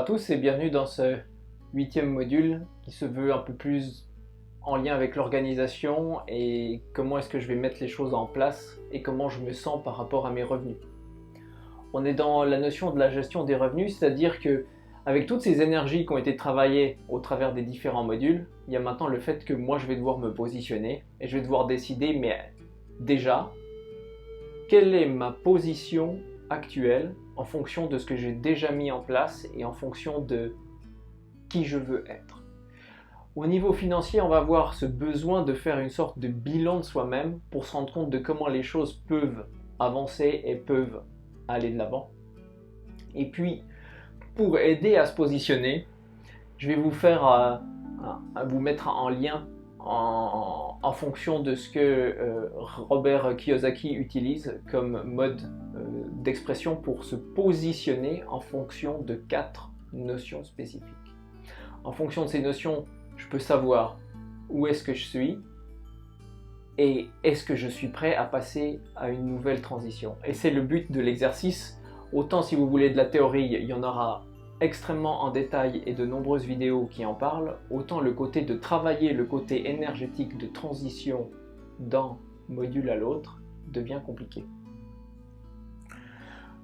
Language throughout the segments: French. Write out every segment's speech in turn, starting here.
tous et bienvenue dans ce 8e module qui se veut un peu plus en lien avec l'organisation et comment est-ce que je vais mettre les choses en place et comment je me sens par rapport à mes revenus. On est dans la notion de la gestion des revenus, c'est-à-dire que avec toutes ces énergies qui ont été travaillées au travers des différents modules, il y a maintenant le fait que moi je vais devoir me positionner et je vais devoir décider, mais déjà, quelle est ma position actuelle en fonction de ce que j'ai déjà mis en place et en fonction de qui je veux être. Au niveau financier, on va avoir ce besoin de faire une sorte de bilan de soi-même pour se rendre compte de comment les choses peuvent avancer et peuvent aller de l'avant. Et puis, pour aider à se positionner, je vais vous faire vous mettre en lien en fonction de ce que Robert Kiyosaki utilise comme mode d'expression pour se positionner en fonction de 4 notions spécifiques. En fonction de ces notions, je peux savoir où est-ce que je suis et est-ce que je suis prêt à passer à une nouvelle transition. Et c'est le but de l'exercice. Autant si vous voulez de la théorie, il y en aura extrêmement en détail et de nombreuses vidéos qui en parlent, autant le côté de travailler le côté énergétique de transition d'un module à l'autre devient compliqué.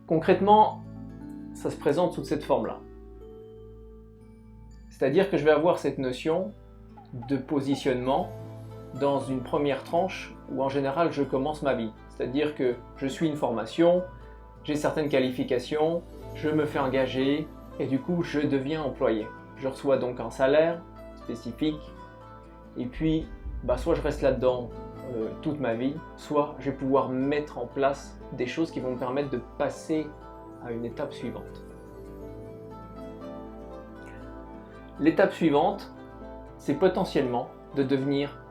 Concrètement, ça se présente sous cette forme-là. C'est-à-dire que je vais avoir cette notion de positionnement dans une première tranche où en général je commence ma vie. C'est-à-dire que je suis une formation, j'ai certaines qualifications, je me fais engager, et du coup, je deviens employé. Je reçois donc un salaire spécifique. Et puis, soit je reste là-dedans toute ma vie, soit je vais pouvoir mettre en place des choses qui vont me permettre de passer à une étape suivante. L'étape suivante, c'est potentiellement de devenir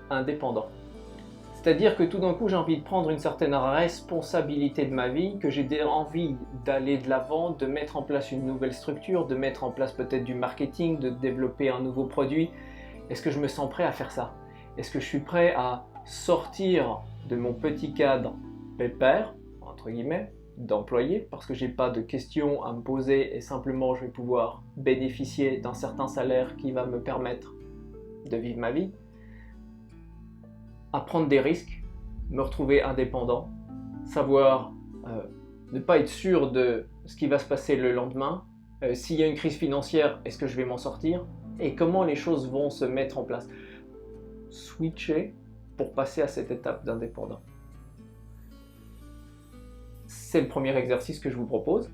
indépendant. C'est-à-dire que tout d'un coup, j'ai envie de prendre une certaine responsabilité de ma vie, que j'ai envie d'aller de l'avant, de mettre en place une nouvelle structure, de mettre en place peut-être du marketing, de développer un nouveau produit. Est-ce que je me sens prêt à faire ça? Est-ce que je suis prêt à sortir de mon petit cadre pépère, entre guillemets, d'employé, parce que j'ai pas de questions à me poser et simplement je vais pouvoir bénéficier d'un certain salaire qui va me permettre de vivre ma vie? À prendre des risques, me retrouver indépendant, savoir ne pas être sûr de ce qui va se passer le lendemain, s'il y a une crise financière, est-ce que je vais m'en sortir, et comment les choses vont se mettre en place. Switcher pour passer à cette étape d'indépendant. C'est le premier exercice que je vous propose.